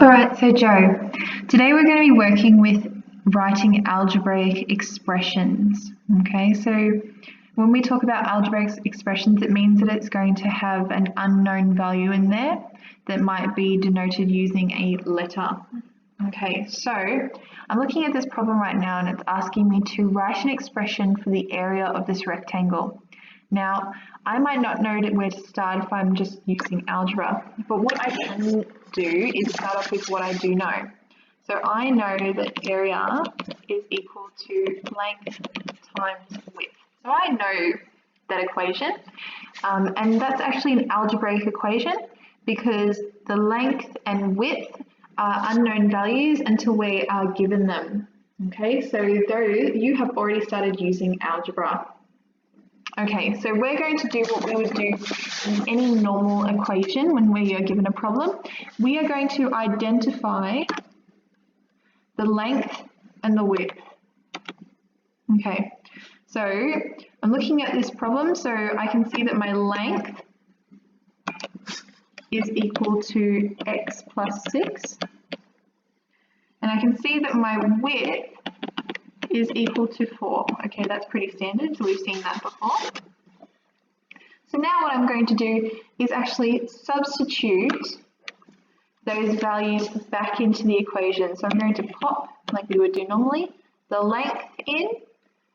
Alright, so Joe, today we're going to be working with writing algebraic expressions. Okay, so when we talk about algebraic expressions, it means that it's going to have an unknown value in there that might be denoted using a letter. Okay, so I'm looking at this problem right now and it's asking me to write an expression for the area of this rectangle. Now, I might not know where to start if I'm just using algebra, but what I can do is start off with what I do know. So I know that area is equal to length times width. So I know that equation, and that's actually an algebraic equation because the length and width are unknown values until we are given them. Okay, so you have already started using algebra. Okay, so we're going to do what we would do in any normal equation when we are given a problem. We are going to identify the length and the width. Okay, so I'm looking at this problem, so I can see that my length is equal to x plus 6, and I can see that my width is equal to 4. Okay, that's pretty standard, so we've seen that before. So now what I'm going to do is actually substitute those values back into the equation. So I'm going to pop, like we would do normally, the length in,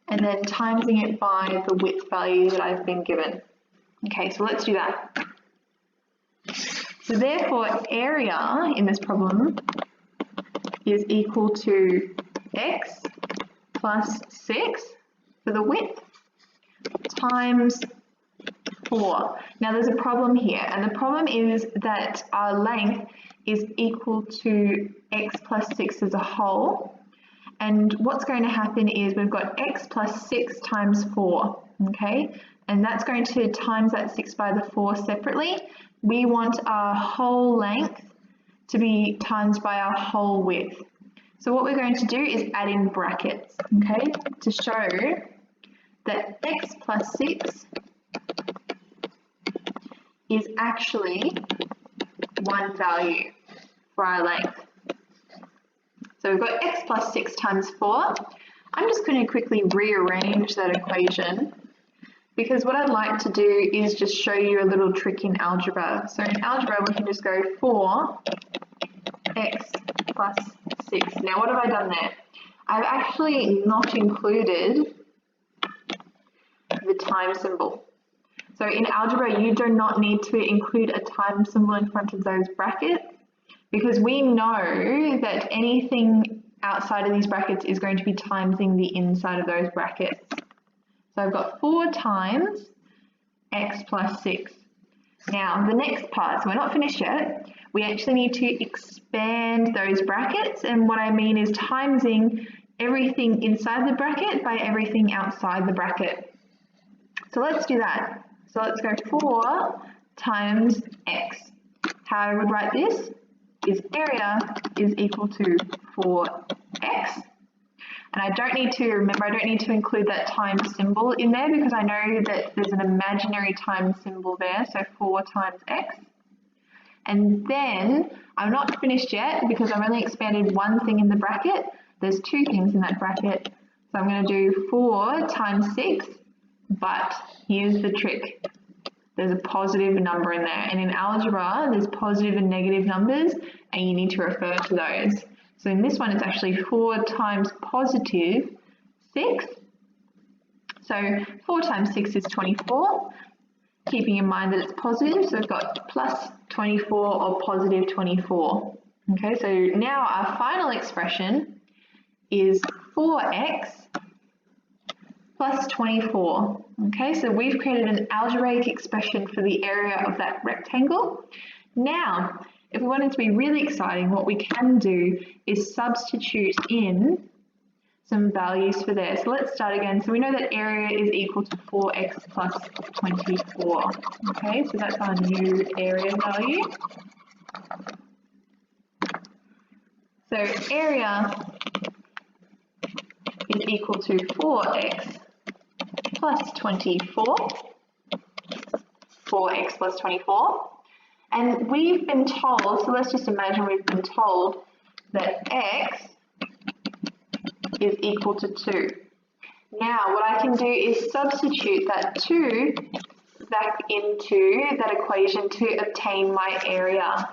and then timesing it by the width value that I've been given. Okay, so let's do that. So therefore, area in this problem is equal to x plus 6 for the width times 4. Now there's a problem here, and the problem is that our length is equal to x plus 6 as a whole, and what's going to happen is we've got x plus 6 times 4, okay, and that's going to times that 6 by the 4 separately. We want our whole length to be times by our whole width. So what we're going to do is add in brackets, okay, to show that x plus 6 is actually one value for our length. So we've got x plus 6 times 4. I'm just going to quickly rearrange that equation because what I'd like to do is just show you a little trick in algebra. So in algebra we can just go 4x plus 6. Now what have I done there? I've actually not included the time symbol. So in algebra you do not need to include a time symbol in front of those brackets because we know that anything outside of these brackets is going to be timesing the inside of those brackets. So I've got 4 times x plus 6. Now the next part, so we're not finished yet, we actually need to expand those brackets, and what I mean is timesing everything inside the bracket by everything outside the bracket. So let's do that. So let's go 4 times x. How I would write this is area is equal to 4x. And I don't need to include that times symbol in there because I know that there's an imaginary times symbol there, so 4 times x. And then I'm not finished yet because I've only expanded one thing in the bracket. There's 2 things in that bracket. So I'm going to do 4 times 6, but here's the trick. There's a positive number in there, and in algebra there's positive and negative numbers and you need to refer to those. So in this one it's actually 4 times positive 6. So 4 times 6 is 24, keeping in mind that it's positive, so we've got plus 24 or positive 24. Okay, so now our final expression is 4x plus 24. Okay, so we've created an algebraic expression for the area of that rectangle. Now, if we wanted to be really exciting, what we can do is substitute in some values for there. So let's start again. So we know that area is equal to 4x plus 24. Okay, so that's our new area value. So area is equal to 4x plus 24. 4x plus 24. And we've been told, so let's just imagine we've been told that x is equal to 2. Now what I can do is substitute that 2 back into that equation to obtain my area.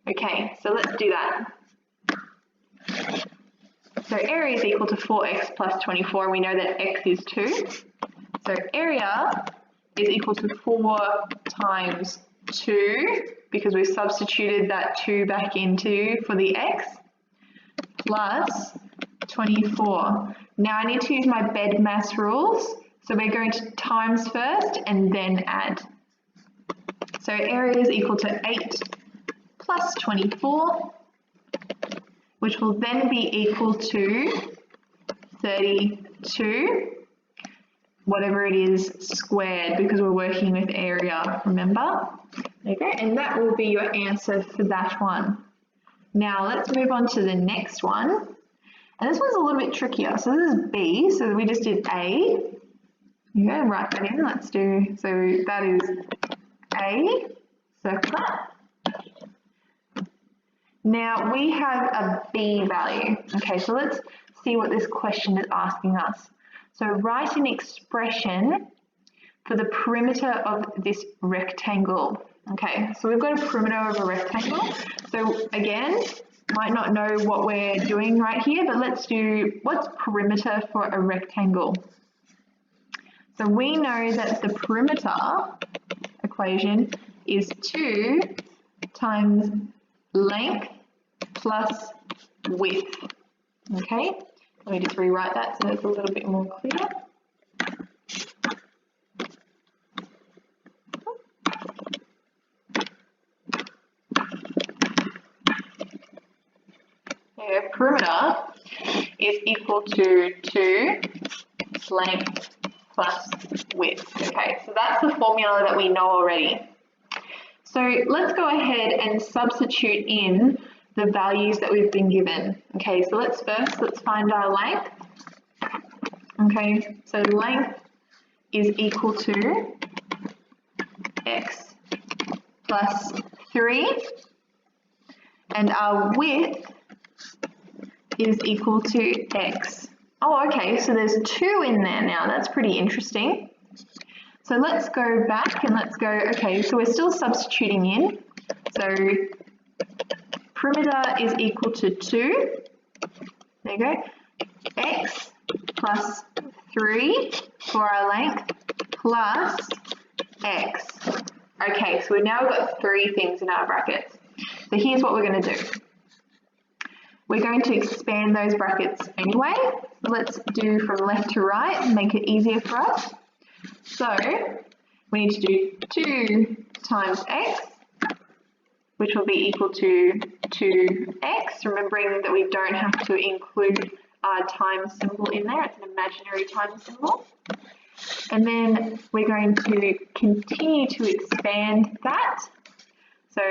Okay, so let's do that. So area is equal to 4x plus 24, and we know that x is 2. So area is equal to 4 times 2, because we've substituted that 2 back into for the x, plus 24. Now I need to use my BEDMAS rules, so we're going to times first and then add. So area is equal to 8 plus 24, which will then be equal to 32, whatever it is, squared, because we're working with area, remember? There you go, and that will be your answer for that one. Now let's move on to the next one. And this one's a little bit trickier. So this is B, so we just did A. You go, write that in, let's do, so that is A, circle that. Now we have a B value. Okay, so let's see what this question is asking us. So write an expression for the perimeter of this rectangle. Okay, so we've got a perimeter of a rectangle. So again, might not know what we're doing right here, but let's do, what's perimeter for a rectangle? So we know that the perimeter equation is 2 times length plus width. Okay, let me just rewrite that so it's a little bit more clear. Perimeter is equal to 2 length plus width. Okay, so that's the formula that we know already. So let's go ahead and substitute in the values that we've been given. Okay, so let's find our length. Okay, so length is equal to x plus 3, and our width is equal to x. Oh, okay, so there's 2 in there now. That's pretty interesting. So let's go back and let's go, okay, so we're still substituting in. So perimeter is equal to 2. There you go. X plus 3 for our length plus x. Okay, so we've now got 3 things in our brackets. So here's what we're going to do. We're going to expand those brackets anyway. Let's do from left to right and make it easier for us. So we need to do 2 times x, which will be equal to 2x, remembering that we don't have to include our times symbol in there, it's an imaginary times symbol. And then we're going to continue to expand that. So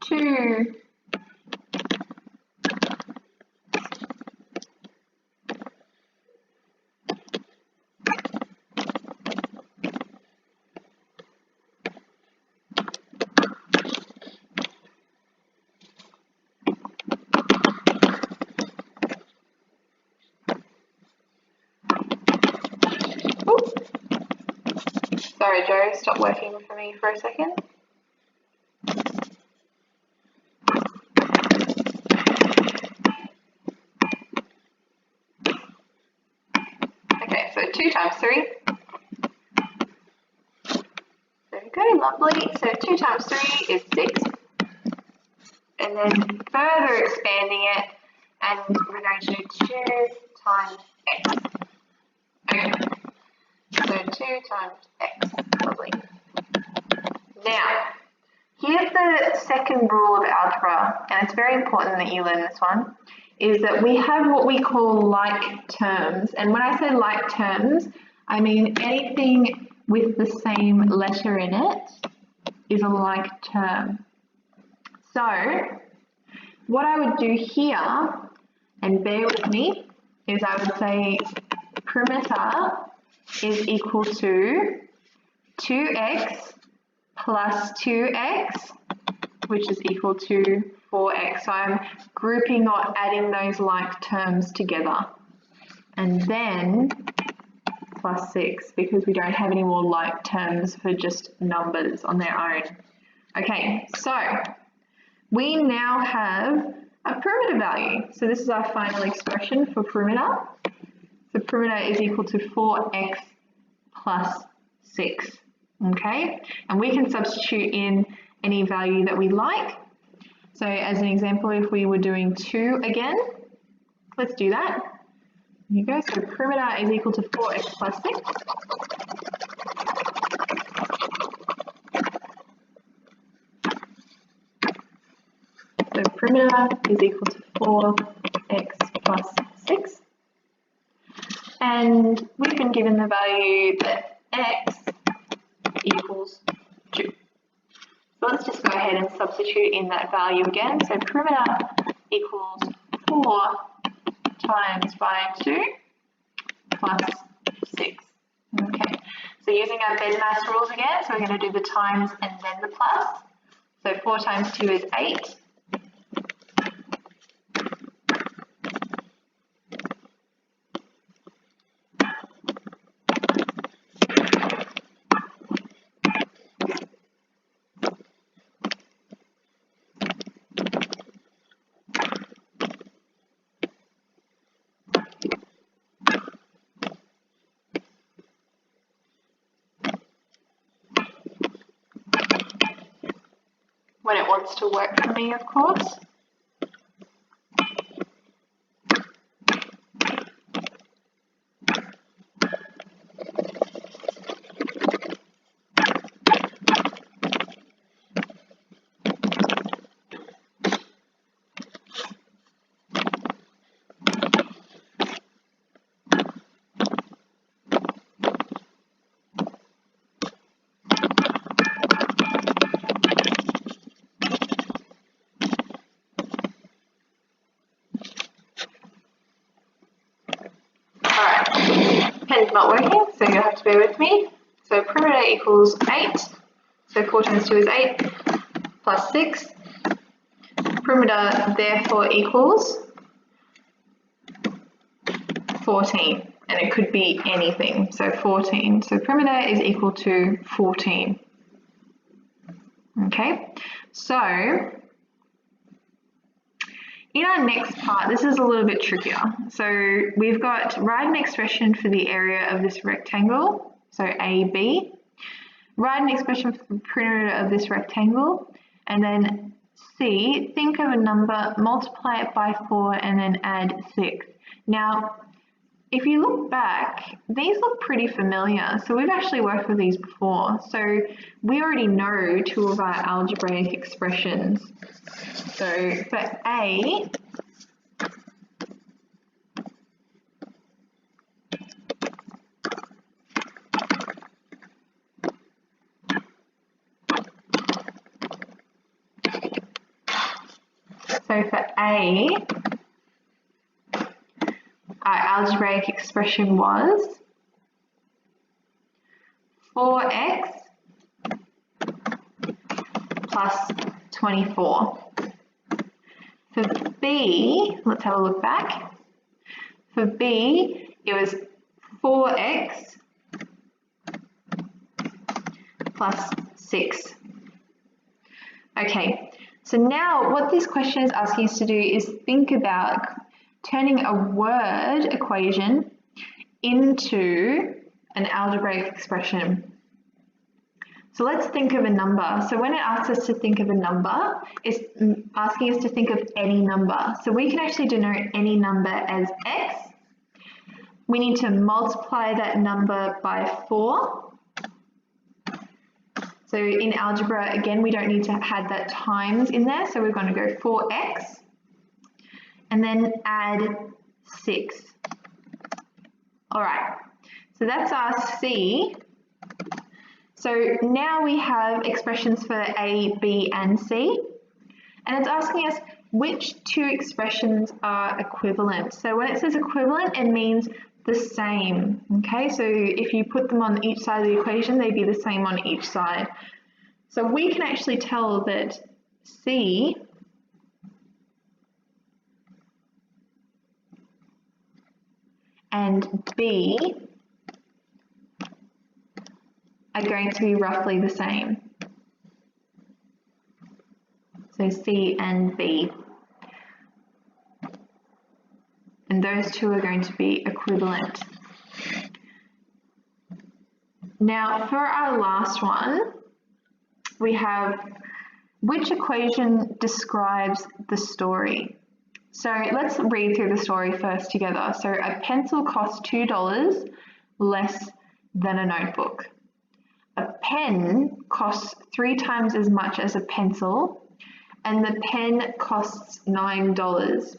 2 Sorry, Joe, stop working for me for a second. Okay, so 2 times 3. There we go, lovely. So 2 times 3 is 6. And then further expanding it, and we're going to do 2 times x. Okay. So 2 times x, lovely. Now, here's the second rule of algebra, and it's very important that you learn this one, is that we have what we call like terms. And when I say like terms, I mean anything with the same letter in it is a like term. So, what I would do here, and bear with me, is I would say perimeter is equal to 2x plus 2x, which is equal to 4x. So I'm grouping or adding those like terms together. And then plus 6, because we don't have any more like terms for just numbers on their own. Okay, so we now have a perimeter value. So this is our final expression for perimeter. So perimeter is equal to 4x plus 6. Okay, and we can substitute in any value that we like. So as an example, if we were doing 2 again, let's do that. Here you go. So perimeter is equal to 4x plus 6. So perimeter is equal to 4x plus 6. And we've been given the value that x equals 2. So let's just go ahead and substitute in that value again. So perimeter equals 4 times by 2 plus 6. Okay, so using our BEDMAS rules again, so we're going to do the times and then the plus. So 4 times 2 is 8. When it wants to work for me, of course. Pen's not working, so you'll have to bear with me. So perimeter equals 8. So 4 times 2 is 8 plus 6. Perimeter therefore equals 14, and it could be anything. So 14. So perimeter is equal to 14. Okay, so in our next part, this is a little bit trickier. So we've got write an expression for the area of this rectangle, so AB. Write an expression for the perimeter of this rectangle, and then C, think of a number, multiply it by 4, and then add 6. Now, if you look back, these look pretty familiar. So we've actually worked with these before. So we already know 2 of our algebraic expressions. So for A, our algebraic expression was 4x plus 24. For B, let's have a look back. For B, it was 4x plus 6. Okay, so now what this question is asking us to do is think about turning a word equation into an algebraic expression. So let's think of a number. So when it asks us to think of a number, it's asking us to think of any number. So we can actually denote any number as x. We need to multiply that number by 4. So in algebra, again, we don't need to add that times in there. So we're going to go 4x and then add 6. All right, so that's our C. So now we have expressions for A, B, and C, and it's asking us which 2 expressions are equivalent. So when it says equivalent, it means the same, okay? So if you put them on each side of the equation, they'd be the same on each side. So we can actually tell that C and B are going to be roughly the same. So C and B. And those two are going to be equivalent. Now for our last one, we have which equation describes the story? So let's read through the story first together. So a pencil costs $2 less than a notebook. A pen costs 3 times as much as a pencil, and the pen costs $9.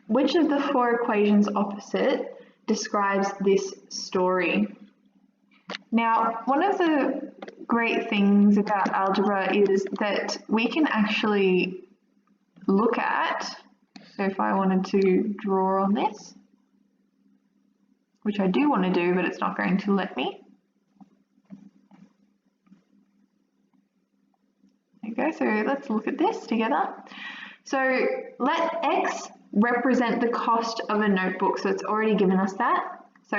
Which of the 4 equations opposite describes this story? Now, one of the great things about algebra is that we can actually look at, so if I wanted to draw on this, which I do want to do, but it's not going to let me. There you go, so let's look at this together. So let X represent the cost of a notebook, so it's already given us that. So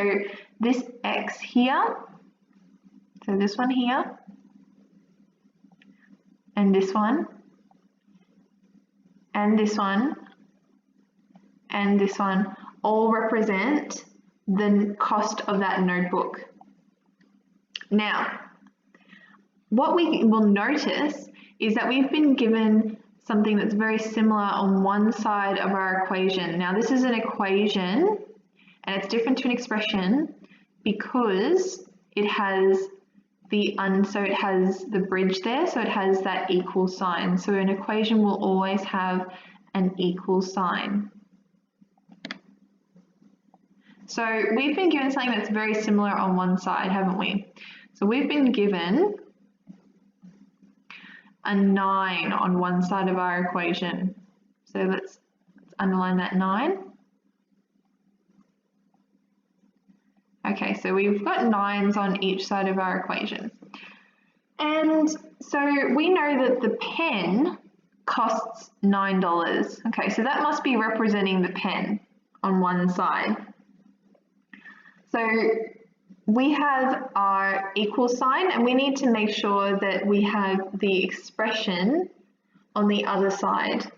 this X here, so this one here, and this one, and this one, and this one, all represent the cost of that notebook. Now, what we will notice is that we've been given something that's very similar on one side of our equation. Now, this is an equation, and it's different to an expression because it has so it has the bridge there, so it has that equal sign. So an equation will always have an equal sign. So we've been given something that's very similar on one side, haven't we? So we've been given a 9 on one side of our equation. So let's underline that 9. Okay, so we've got 9s on each side of our equation. And so we know that the pen costs $9. Okay, so that must be representing the pen on one side. So we have our equal sign, and we need to make sure that we have the expression on the other side.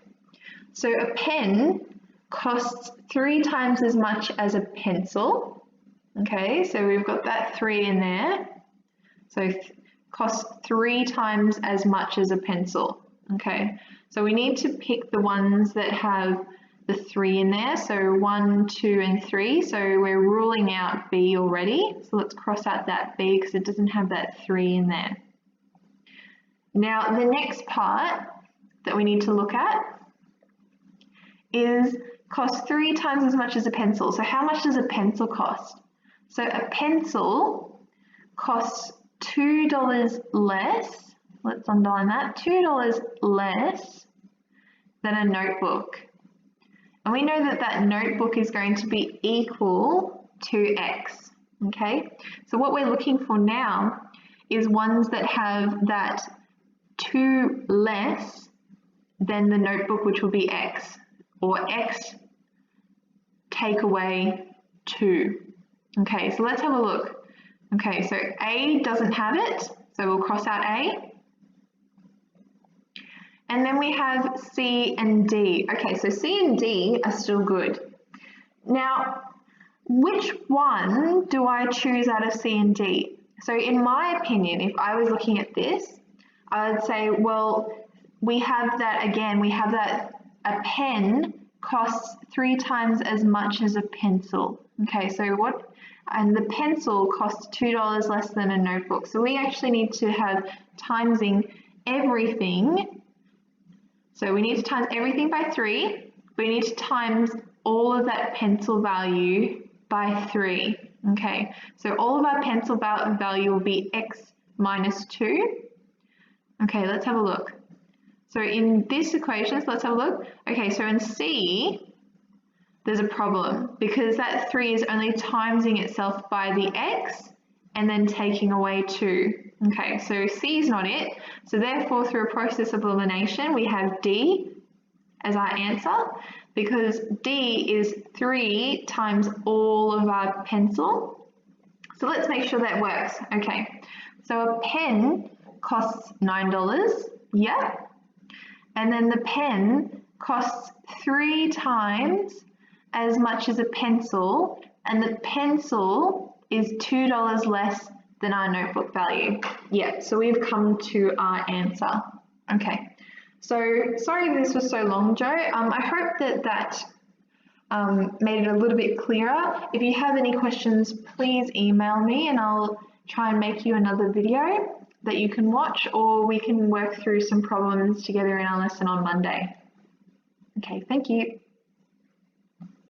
So a pen costs 3 times as much as a pencil. Okay, so we've got that 3 in there. So costs 3 times as much as a pencil. Okay, so we need to pick the ones that have the 3 in there. So 1, 2, and 3. So we're ruling out B already. So let's cross out that B because it doesn't have that 3 in there. Now the next part that we need to look at is costs 3 times as much as a pencil. So how much does a pencil cost? So a pencil costs $2 less, let's underline that, $2 less than a notebook. And we know that that notebook is going to be equal to X, okay? So what we're looking for now is ones that have that 2 less than the notebook, which will be X, or X take away 2. Okay, so let's have a look. Okay, so A doesn't have it, so we'll cross out A. And then we have C and D. Okay, so C and D are still good. Now, which one do I choose out of C and D? So in my opinion, if I was looking at this, I would say, well, we have that again, we have that a pen costs 3 times as much as a pencil. Okay, so what? And the pencil costs $2 less than a notebook. So we actually need to have timesing everything. So we need to times everything by 3. We need to times all of that pencil value by 3. Okay, so all of our pencil value will be X minus 2. Okay, let's have a look. So in this equation, let's have a look. Okay, so in C, there's a problem because that 3 is only timesing itself by the X and then taking away 2. Okay, so C is not it. So therefore, through a process of elimination, we have D as our answer, because D is 3 times all of our pencil. So let's make sure that works. Okay, so a pen costs $9, yep. And then the pen costs 3 times as much as a pencil, and the pencil is $2 less than our notebook value. Yeah, so we've come to our answer. Okay, so sorry this was so long, Joe. I hope that made it a little bit clearer. If you have any questions, please email me and I'll try and make you another video that you can watch, or we can work through some problems together in our lesson on Monday. Okay, thank you.